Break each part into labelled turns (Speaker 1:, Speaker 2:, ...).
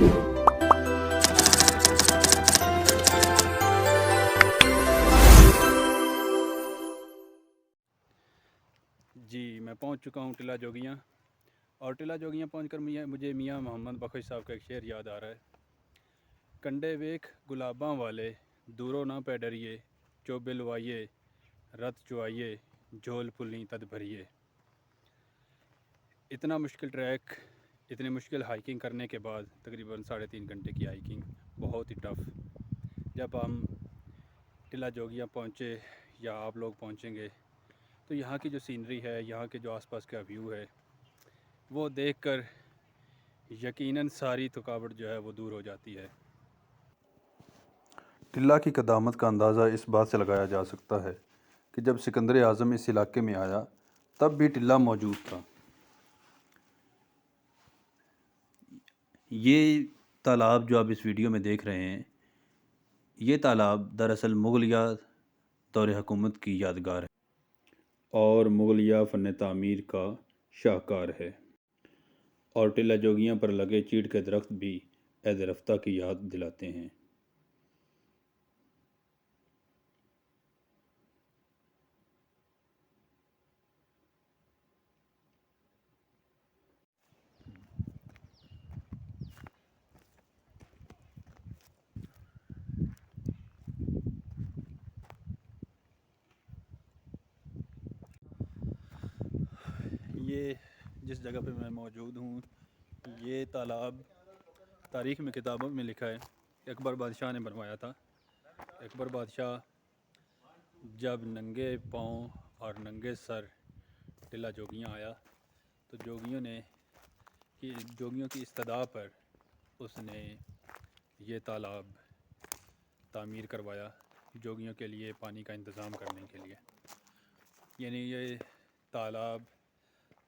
Speaker 1: जी, मैं पहुंच चुका हूं टिला जोगियां। और टिला जोगियां पहुंचकर मुझे मियां मोहम्मद बख्श साहब का एक शेर याद आ रहा है। कंडे वेख गुलाबां वाले, दूरों ना पै डरिए, चोबे लवाइए, रत चुआइए, झोल पुल्ली तद भरिए। इतना मुश्किल ट्रैक, इतनी मुश्किल हाइकिंग करने के बाद, तकरीबन 3.5 घंटे की हाइकिंग, बहुत ही टफ़। जब हम टिला जोगियां पहुंचे या आप लोग पहुंचेंगे तो यहाँ की जो सीनरी है, यहाँ के जो आसपास का व्यू है, वो देखकर यकीनन सारी थकावट जो है वो दूर हो जाती है।
Speaker 2: टिल्ला की क़दामत का अंदाज़ा इस बात से लगाया जा सकता है कि जब सिकंदर आज़म इस इलाके में आया तब भी टिल्ला मौजूद था। ये तालाब जो आप इस वीडियो में देख रहे हैं, ये तालाब दरअसल मुग़लिया दौर हुकूमत की यादगार है और मुग़लिया फ़न तामीर का शाहकार है। और टिल्ला जोगियां पर लगे चीड़ के दरख्त भी ऐद रफ्ता की याद दिलाते हैं।
Speaker 1: ये जिस जगह पे मैं मौजूद हूँ, ये तालाब तारीख़ में किताबों में लिखा है अकबर बादशाह ने बनवाया था। अकबर बादशाह जब नंगे पाँव और नंगे सर टिला जोगियां आया तो जोगियों की इस्तदा पर उसने ये तालाब तामीर करवाया, जोगियों के लिए पानी का इंतज़ाम करने के लिए। यानी ये तालाब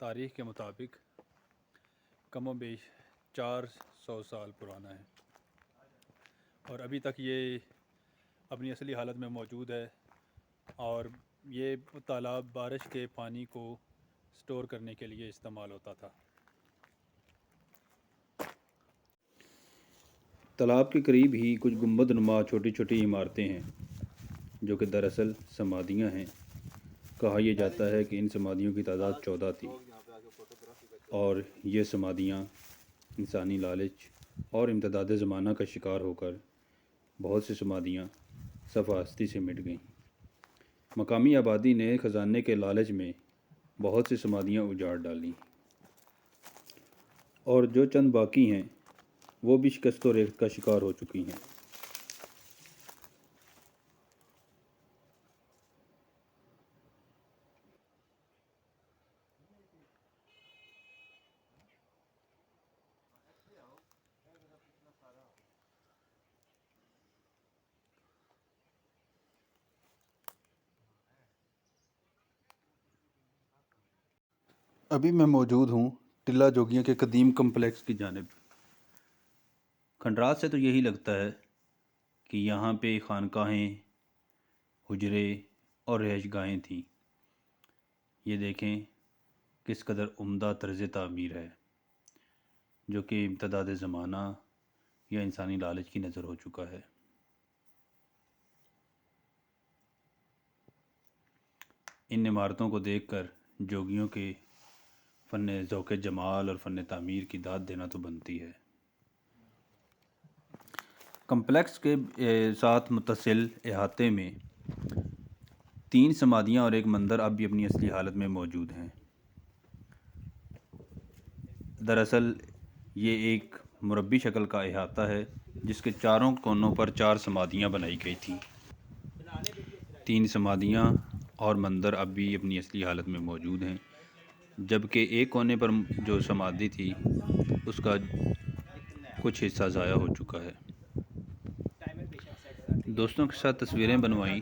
Speaker 1: तारीख़ के मुताबिक कमोबेश 400 साल पुराना है और अभी तक ये अपनी असली हालत में मौजूद है। और ये तालाब बारिश के पानी को स्टोर करने के लिए इस्तेमाल होता था।
Speaker 2: तालाब के करीब ही कुछ गुंबदनुमा छोटी छोटी इमारतें हैं जो कि दरअसल समाधियां हैं। कहा यह जाता है कि इन समाधियों की तादाद 14 थी और ये समाधियां इंसानी लालच और इम्तदाद ज़माना का शिकार होकर बहुत सी समाधियां सफ़ाहस्ती से मिट गईं। मकामी आबादी ने ख़जाने के लालच में बहुत सी समाधियां उजाड़ डालीं और जो चंद बाकी हैं वो भी शिकस्त और रेत का शिकार हो चुकी हैं। अभी मैं मौजूद हूँ टिल्ला जोगियां के कदीम कम्प्लेक्स की जानिब। खंडरात से तो यही लगता है कि यहाँ पे खानकाहें, हुजरे और रहायशगाहें थीं। ये देखें किस कदर उम्दा तर्ज़ तामीर है जो कि इम्तदाद ज़माना या इंसानी लालच की नज़र हो चुका है। इन इमारतों को देखकर जोगियों के फ़न ज़ौक़ जमाल और फ़न तामीर की दाद देना तो बनती है। कम्प्लेक्स के साथ मुत्तसिल अहाते में 3 समाधियाँ और एक मंदिर अब भी अपनी असली हालत में मौजूद हैं। दरअसल ये एक मुरब्बी शक्ल का अहाता है जिसके चारों कोनों पर 4 समाधियाँ बनाई गई थीं। 3 समाधियाँ और मंदिर अब भी अपनी असली हालत में मौजूद हैं, जबकि एक कोने पर जो समाधि थी उसका कुछ हिस्सा ज़ाया हो चुका है। दोस्तों के साथ तस्वीरें बनवाईं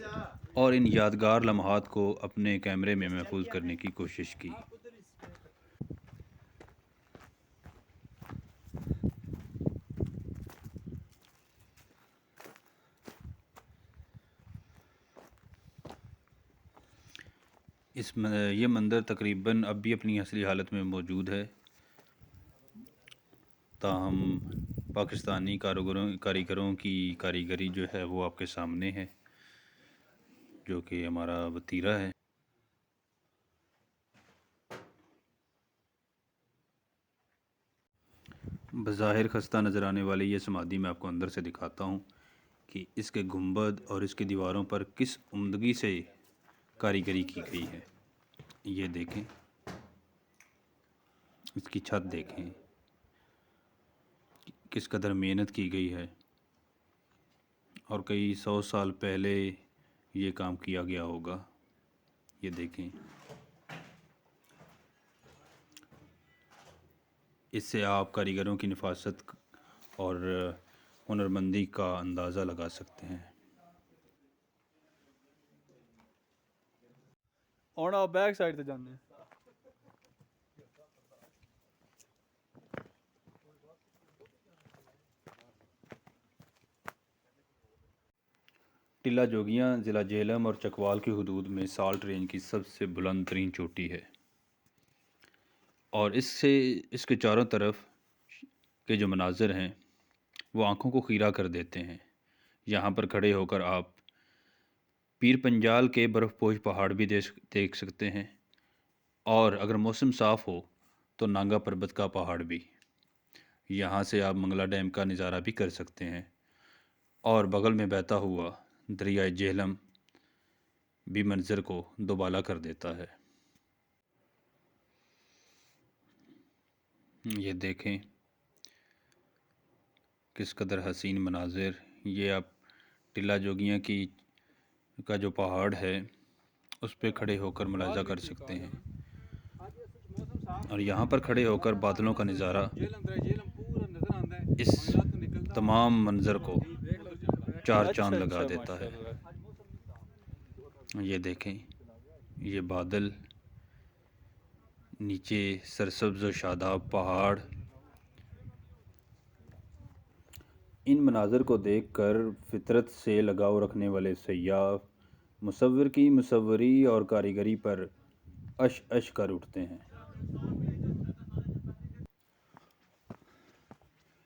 Speaker 2: और इन यादगार लम्हात को अपने कैमरे में महफूज करने की कोशिश की। ये मंदिर तकरीबन अब भी अपनी असली हालत में मौजूद है, ताहम पाकिस्तानी कारीगरों की कारीगरी जो है वो आपके सामने है, जो कि हमारा वतीरा है। बज़ाहिर खस्ता नज़र आने वाली ये समाधि मैं आपको अंदर से दिखाता हूँ कि इसके गुंबद और इसकी दीवारों पर किस उम्दगी से कारीगरी की गई है। ये देखें, इसकी छत देखें, किस कदर मेहनत की गई है और कई 100 साल पहले ये काम किया गया होगा। ये देखें, इससे आप कारीगरों की नफासत और हुनरमंदी का अंदाज़ा लगा सकते हैं।
Speaker 1: और आप बैक साइड से जाने हैं।
Speaker 2: टिल्ला जोगियाँ ज़िला झेलम और चकवाल की हदूद में साल्ट रेंज की सबसे बुलंद तरीन चोटी है और इसके चारों तरफ के जो मनाज़र हैं वो आँखों को खीरा कर देते हैं। यहाँ पर खड़े होकर आप पीर पंजाल के बर्फ़पोश पहाड़ भी देख सकते हैं और अगर मौसम साफ़ हो तो नांगा पर्वत का पहाड़ भी। यहाँ से आप मंगला डैम का नज़ारा भी कर सकते हैं और बगल में बहता हुआ दरियाए झेलम भी मंज़र को दोबाला कर देता है। ये देखें किस कदर हसीन मनाज़िर। ये आप टिल्ला जोगियाँ का जो पहाड़ है उस पे खड़े होकर मुलाहिज़ा कर सकते हैं और यहाँ पर खड़े होकर बादलों का नज़ारा इस तमाम मंज़र को चार चांद लगा देता है। ये देखें, ये बादल, नीचे सरसब्ज़ व शादाब पहाड़। इन मनाज़र को देखकर फितरत से लगाव रखने वाले सयाह मुसव्विर की मुसव्वरी और कारीगरी पर अश अश कर उठते हैं।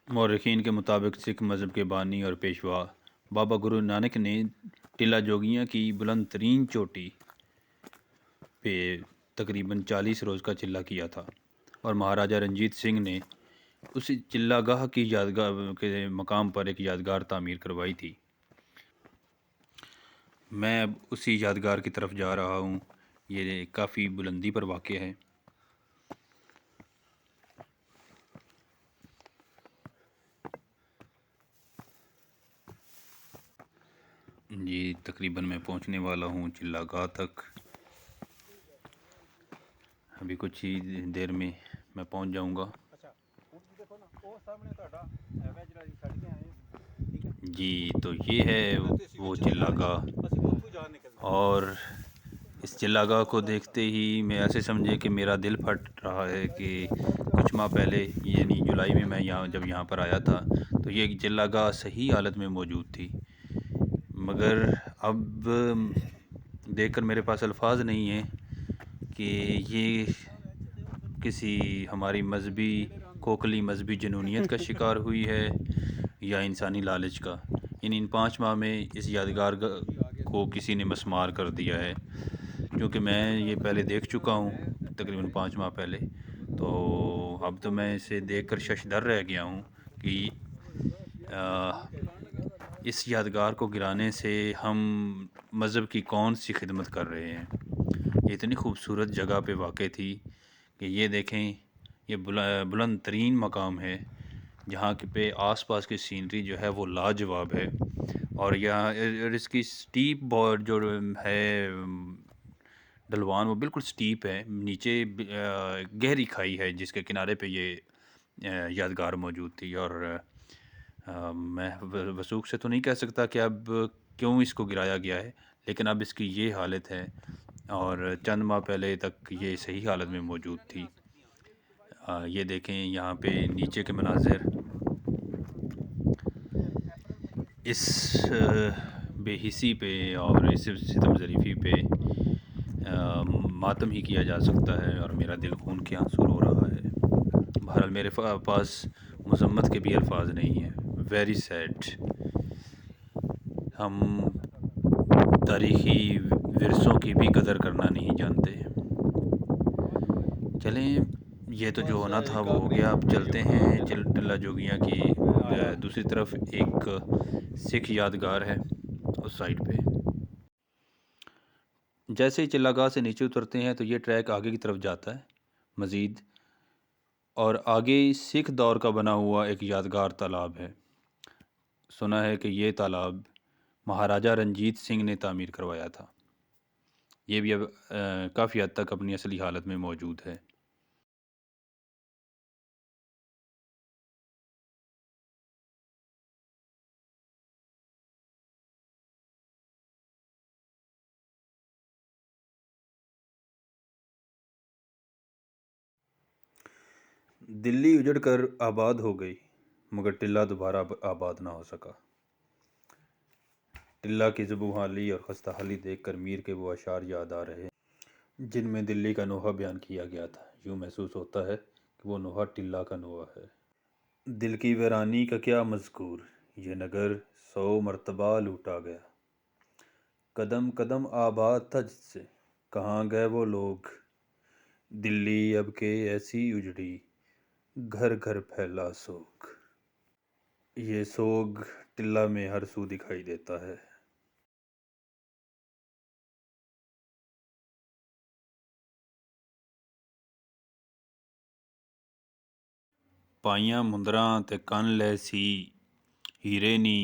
Speaker 2: मौरखीन के मुताबिक सिख मज़हब के बानी और पेशवा बाबा गुरु नानक ने टिल्ला जोगियाँ की बुलंद तरीन चोटी पे तकरीबन 40 रोज़ का चिल्ला किया था और महाराजा रंजीत सिंह ने उसी चिल्लागाह की यादगार के मकाम पर एक यादगार तामीर करवाई थी। मैं अब उसी यादगार की तरफ जा रहा हूँ। ये काफ़ी बुलंदी पर वाक़ है। जी तकरीबन मैं पहुँचने वाला हूँ चिल्लागाह तक। अभी कुछ ही देर में मैं पहुँच जाऊँगा। जी तो ये है वो चिल्लागाह और इस चिल्लागाह को देखते ही मैं ऐसे समझे कि मेरा दिल फट रहा है कि कुछ माह पहले यानी जुलाई में मैं जब यहाँ पर आया था तो ये चिल्लागाह सही हालत में मौजूद थी, मगर अब देखकर मेरे पास अल्फाज नहीं है कि ये किसी हमारी मजहबी खोखली मजहबी जुनूनियत का शिकार हुई है या इंसानी लालच का। इन 5 माह में इस यादगार को किसी ने मसमार कर दिया है, क्योंकि मैं ये पहले देख चुका हूँ तकरीबन 5 माह पहले। तो अब तो मैं इसे देखकर शशदर रह गया हूँ कि इस यादगार को गिराने से हम मज़हब की कौन सी खिदमत कर रहे हैं। ये इतनी खूबसूरत जगह पे वाक़ थी कि ये देखें, ये बुलंद तरीन मकाम है जहाँ पे आसपास की सीनरी जो है वो लाजवाब है और यहाँ इसकी स्टीप बोर्ड जो है ढलवान वो बिल्कुल स्टीप है। नीचे गहरी खाई है जिसके किनारे पे ये यादगार मौजूद थी और मैं वसूख से तो नहीं कह सकता कि अब क्यों इसको गिराया गया है, लेकिन अब इसकी ये हालत है और चंद माह पहले तक ये सही हालत में मौजूद थी। ये देखें यहाँ पे नीचे के मनाज़िर, इस बेहिसी पे और इस सितम ज़रीफ़ी पे मातम ही किया जा सकता है और मेरा दिल खून के आंसू रो रहा है। बहरहाल मेरे पास मज़म्मत के भी अल्फाज नहीं हैं। Very sad. हम तारीख़ी विरसों की भी कदर करना नहीं जानते। चलें, ये तो जो होना था वो हो गया। अब चलते हैं टिल्ला जोगियाँ की दूसरी तरफ। एक सिख यादगार है उस साइड पे। जैसे ही चिल्लागाह से नीचे उतरते हैं तो ये ट्रैक आगे की तरफ जाता है मज़ीद, और आगे सिख दौर का बना हुआ एक यादगार तालाब है। सुना है कि ये तालाब महाराजा रंजीत सिंह ने तामीर करवाया था। ये भी अब काफ़ी हद तक अपनी असली हालत में मौजूद है। दिल्ली उजड़ कर आबाद हो गई, मगर टिल्ला दोबारा आबाद ना हो सका। टिल्ला की ज़ुबून-हाली और खस्ता हाली देख कर मीर के वो अशार याद आ रहे हैं जिनमें दिल्ली का नोहा बयान किया गया था। यूँ महसूस होता है कि वो नोहा टिल्ला का नोहा है। दिल की वीरानी का क्या मज़कूर, ये नगर 100 मरतबा लूटा गया। कदम कदम आबाद था जिससे, कहाँ गए वो लोग। दिल्ली अब के ऐसी उजड़ी, घर घर फैला सोग। ये सोग टिल्ला में हर सू दिखाई देता है। पाइयां मुंदरां ते कन लै सी, हीरे नी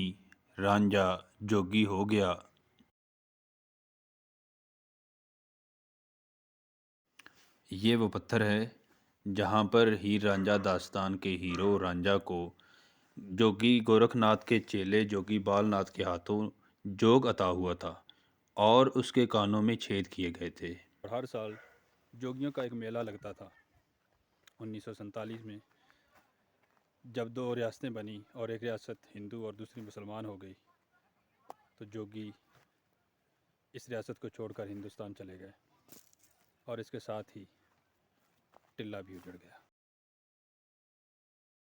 Speaker 2: रांझा जोगी हो गया। ये वो पत्थर है जहाँ पर हीर रांझा दास्तान के हीरो रांझा को जोगी गोरखनाथ के चेले जोगी बालनाथ के हाथों जोग अता हुआ था और उसके कानों में छेद किए गए थे।
Speaker 1: और हर साल जोगियों का एक मेला लगता था। 1947 में जब 2 रियासतें बनी और एक रियासत हिंदू और दूसरी मुसलमान हो गई, तो जोगी इस रियासत को छोड़कर हिंदुस्तान चले गए और इसके साथ ही टिल्ला भी उजड़ गया।